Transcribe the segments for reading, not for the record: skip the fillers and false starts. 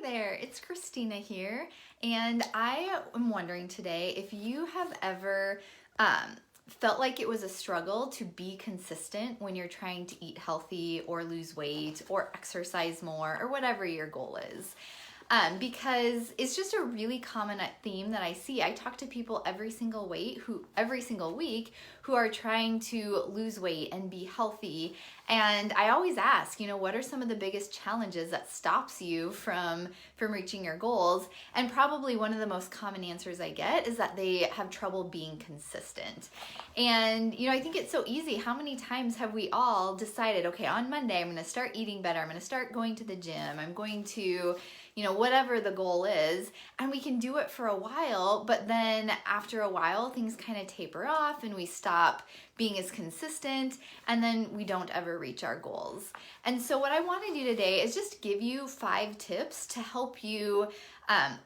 Hey there, it's Christina here, and I am wondering today if you have ever felt like it was a struggle to be consistent when you're trying to eat healthy or lose weight or exercise more or whatever your goal is. Because it's just a really common theme that I see. I talk to people every single week who are trying to lose weight and be healthy. And I always ask, what are some of the biggest challenges that stops you from reaching your goals? And probably one of the most common answers I get is that they have trouble being consistent. And, I think it's so easy. How many times have we all decided, okay, on Monday, I'm going to start eating better. I'm going to start going to the gym. I'm going to, whatever the goal is, and we can do it for a while, but then after a while, things kind of taper off and we stop being as consistent, and then we don't ever reach our goals. And so what I want to do today is just give you 5 tips to help you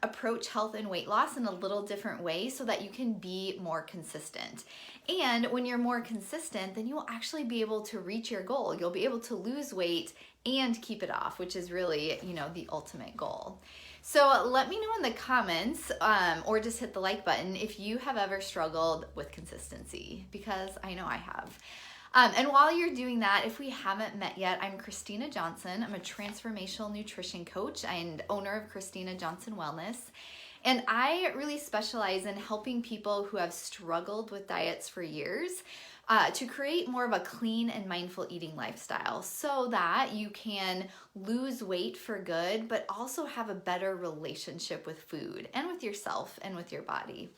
approach health and weight loss in a little different way so that you can be more consistent. And when you're more consistent, then you will actually be able to reach your goal. You'll be able to lose weight and keep it off, which is really, the ultimate goal. So let me know in the comments or just hit the like button if you have ever struggled with consistency, because I know I have. And while you're doing that, if we haven't met yet, I'm Christina Johnson. I'm a transformational nutrition coach and owner of Christina Johnson Wellness. And I really specialize in helping people who have struggled with diets for years to create more of a clean and mindful eating lifestyle so that you can lose weight for good, but also have a better relationship with food and with yourself and with your body.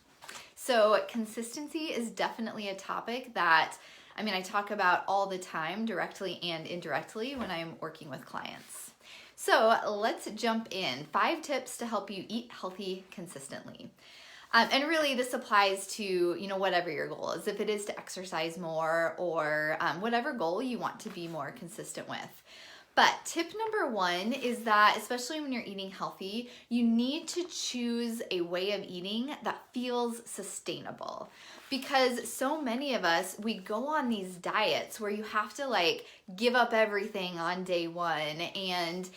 So consistency is definitely a topic that I talk about all the time, directly and indirectly, when I'm working with clients. So let's jump in. 5 tips to help you eat healthy consistently. And really this applies to, whatever your goal is, if it is to exercise more or whatever goal you want to be more consistent with. But tip number 1 is that, especially when you're eating healthy, you need to choose a way of eating that feels sustainable. Because so many of us, we go on these diets where you have to give up everything on day 1, and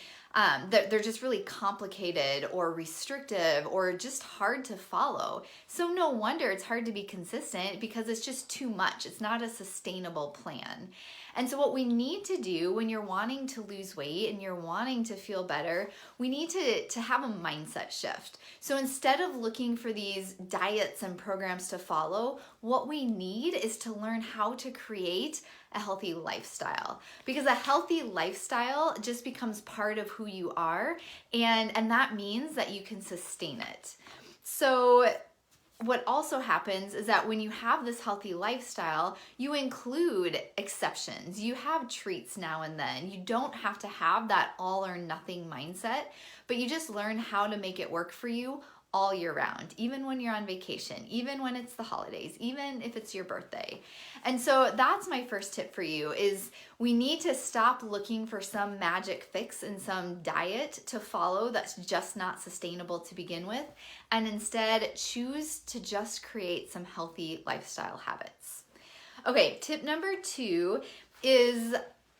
they're just really complicated or restrictive or just hard to follow. So no wonder it's hard to be consistent, because it's just too much. It's not a sustainable plan. And so what we need to do when you're wanting to lose weight and you're wanting to feel better, we need to have a mindset shift. So instead of looking for these diets and programs to follow, what we need is to learn how to create a healthy lifestyle, because a healthy lifestyle just becomes part of who you are, and that means that you can sustain it. So what also happens is that when you have this healthy lifestyle, you include exceptions. You have treats now and then. You don't have to have that all or nothing mindset, but you just learn how to make it work for you all year round, even when you're on vacation, even when it's the holidays, even if it's your birthday. And so that's my first tip for you, is we need to stop looking for some magic fix and some diet to follow that's just not sustainable to begin with, and instead choose to just create some healthy lifestyle habits. Okay, tip number 2 is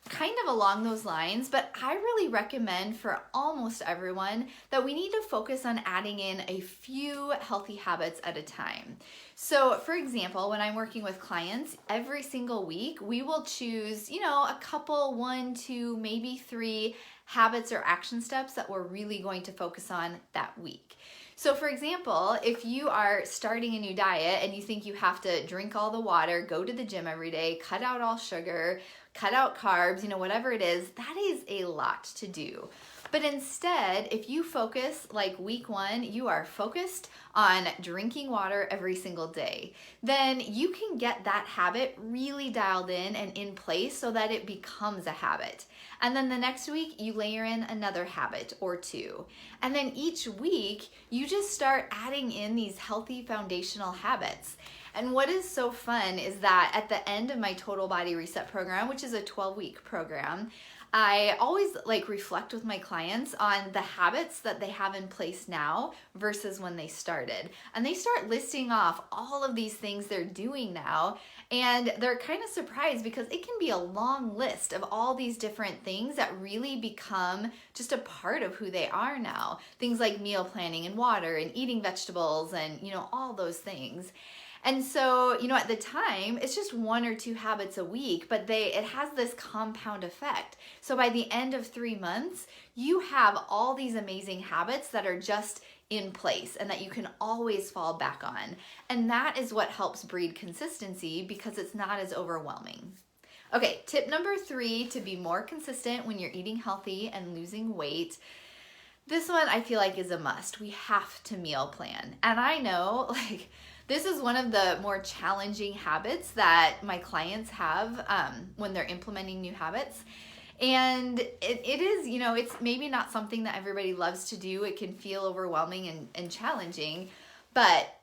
kind of along those lines, but I really recommend for almost everyone that we need to focus on adding in a few healthy habits at a time. So for example, when I'm working with clients, every single week we will choose, a couple, 1, 2, maybe 3 habits or action steps that we're really going to focus on that week. So for example, if you are starting a new diet and you think you have to drink all the water, go to the gym every day, cut out all sugar, cut out carbs, whatever it is, that is a lot to do. But instead, if you focus, like week 1, you are focused on drinking water every single day, then you can get that habit really dialed in and in place so that it becomes a habit. And then the next week, you layer in another habit or 2. And then each week, you just start adding in these healthy foundational habits. And what is so fun is that at the end of my Total Body Reset program, which is a 12-week program, I always reflect with my clients on the habits that they have in place now versus when they started. And they start listing off all of these things they're doing now, and they're kind of surprised because it can be a long list of all these different things that really become just a part of who they are now. Things like meal planning and water and eating vegetables and, all those things. And so, at the time, it's just 1 or 2 habits a week, but it has this compound effect. So by the end of 3 months, you have all these amazing habits that are just in place and that you can always fall back on. And that is what helps breed consistency because it's not as overwhelming. Okay, tip number 3 to be more consistent when you're eating healthy and losing weight. This one I feel like is a must. We have to meal plan. And I know, this is one of the more challenging habits that my clients have when they're implementing new habits. And it is, it's maybe not something that everybody loves to do. It can feel overwhelming and challenging. But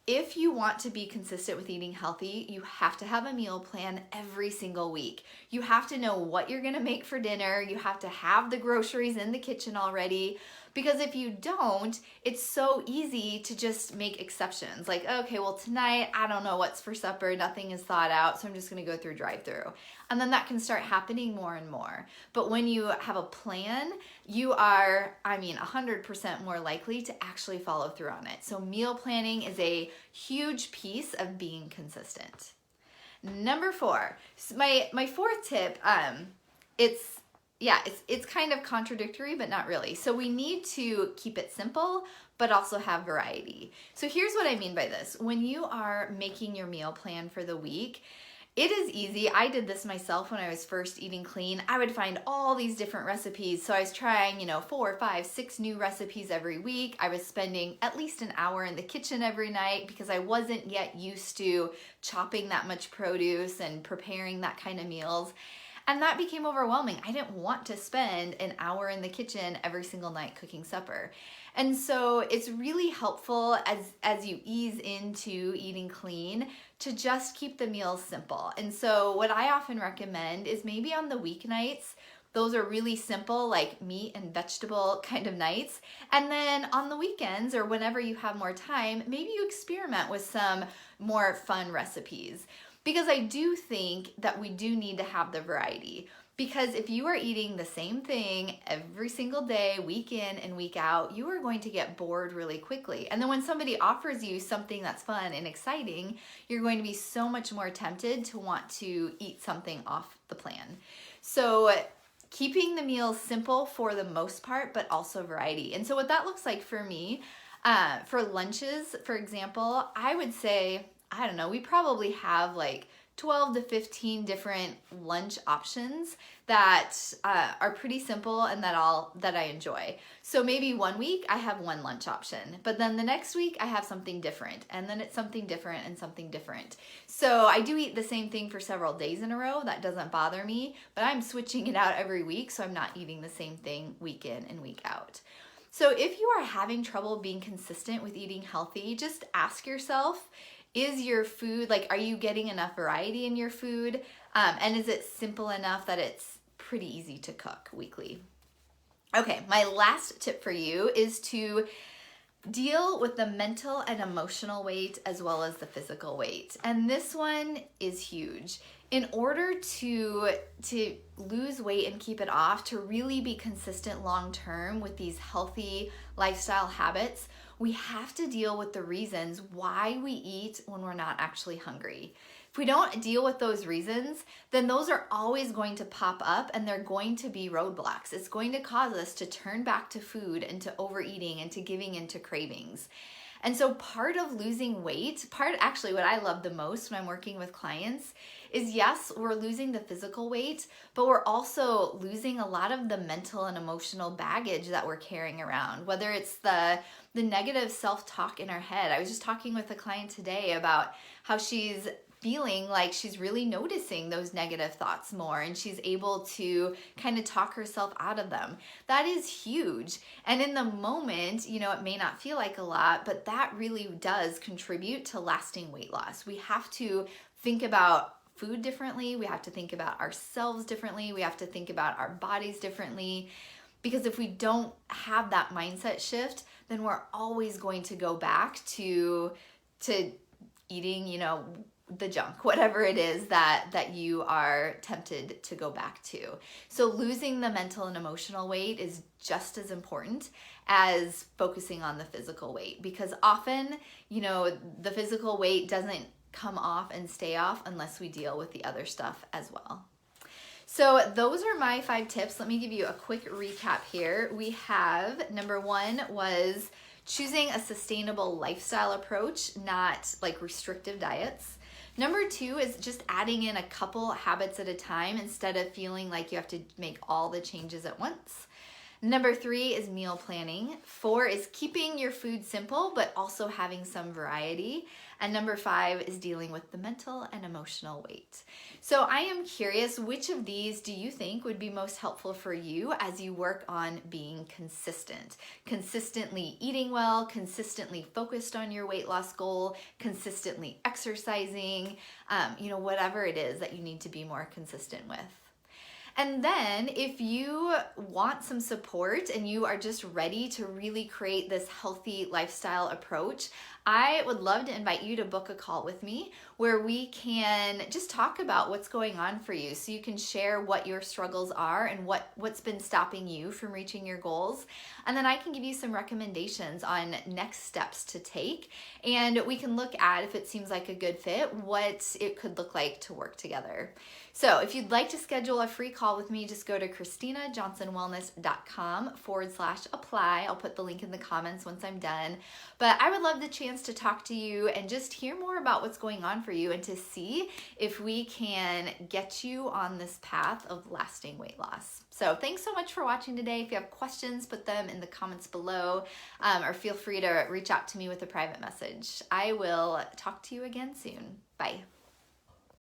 if you want to be consistent with eating healthy, you have to have a meal plan every single week. You have to know what you're gonna make for dinner. You have to have the groceries in the kitchen already. Because if you don't, it's so easy to just make exceptions. Like, okay, well tonight, I don't know what's for supper, nothing is thought out, so I'm just gonna go through drive-through. And then that can start happening more and more. But when you have a plan, you are, 100% more likely to actually follow through on it. So meal planning is a huge piece of being consistent. Number 4, my 4th tip, it's kind of contradictory, but not really. So we need to keep it simple, but also have variety. So here's what I mean by this. When you are making your meal plan for the week, it is easy. I did this myself when I was first eating clean. I would find all these different recipes. So I was trying, 4, 5, 6 new recipes every week. I was spending at least an hour in the kitchen every night because I wasn't yet used to chopping that much produce and preparing that kind of meals. And that became overwhelming. I didn't want to spend an hour in the kitchen every single night cooking supper. And so it's really helpful as you ease into eating clean to just keep the meals simple. And so what I often recommend is maybe on the weeknights, those are really simple, like meat and vegetable kind of nights. And then on the weekends or whenever you have more time, maybe you experiment with some more fun recipes. Because I do think that we do need to have the variety. Because if you are eating the same thing every single day, week in and week out, you are going to get bored really quickly. And then when somebody offers you something that's fun and exciting, you're going to be so much more tempted to want to eat something off the plan. So keeping the meals simple for the most part, but also variety. And so what that looks like for me, for lunches, for example, I would say, we probably have 12 to 15 different lunch options that are pretty simple and that I enjoy. So maybe one week I have one lunch option, but then the next week I have something different, and then it's something different and something different. So I do eat the same thing for several days in a row. That doesn't bother me, but I'm switching it out every week, so I'm not eating the same thing week in and week out. So if you are having trouble being consistent with eating healthy, just ask yourself, is your food, are you getting enough variety in your food? And is it simple enough that it's pretty easy to cook weekly? Okay, my last tip for you is to deal with the mental and emotional weight as well as the physical weight. And this one is huge. In order to lose weight and keep it off, to really be consistent long term with these healthy lifestyle habits, we have to deal with the reasons why we eat when we're not actually hungry. If we don't deal with those reasons, then those are always going to pop up and they're going to be roadblocks. It's going to cause us to turn back to food and to overeating and to giving into cravings. And so part of losing weight, actually what I love the most when I'm working with clients is, yes, we're losing the physical weight, but we're also losing a lot of the mental and emotional baggage that we're carrying around, whether it's the negative self-talk in our head. I was just talking with a client today about how she's feeling like she's really noticing those negative thoughts more and she's able to kind of talk herself out of them. That is huge. And in the moment, it may not feel like a lot, but that really does contribute to lasting weight loss. We have to think about food differently. We have to think about ourselves differently. We have to think about our bodies differently. Because if we don't have that mindset shift, then we're always going to go back to eating, the junk, whatever it is that you are tempted to go back to. So losing the mental and emotional weight is just as important as focusing on the physical weight, because often, the physical weight doesn't come off and stay off unless we deal with the other stuff as well. So those are my 5 tips. Let me give you a quick recap here. We have, number 1 was choosing a sustainable lifestyle approach, not like restrictive diets. Number 2 is just adding in a couple habits at a time instead of feeling like you have to make all the changes at once. Number 3 is meal planning. 4 is keeping your food simple, but also having some variety. And number 5 is dealing with the mental and emotional weight. So I am curious, which of these do you think would be most helpful for you as you work on being consistent? Consistently eating well, consistently focused on your weight loss goal, consistently exercising, whatever it is that you need to be more consistent with. And then if you want some support and you are just ready to really create this healthy lifestyle approach, I would love to invite you to book a call with me where we can just talk about what's going on for you, so you can share what your struggles are and what's been stopping you from reaching your goals. And then I can give you some recommendations on next steps to take, and we can look at, if it seems like a good fit, what it could look like to work together. So if you'd like to schedule a free call with me, just go to ChristinaJohnsonWellness.com/apply. I'll put the link in the comments once I'm done. But I would love the chance to talk to you and just hear more about what's going on for you, and to see if we can get you on this path of lasting weight loss. So thanks so much for watching today. If you have questions, put them in the comments below, or feel free to reach out to me with a private message. I will talk to you again soon. Bye.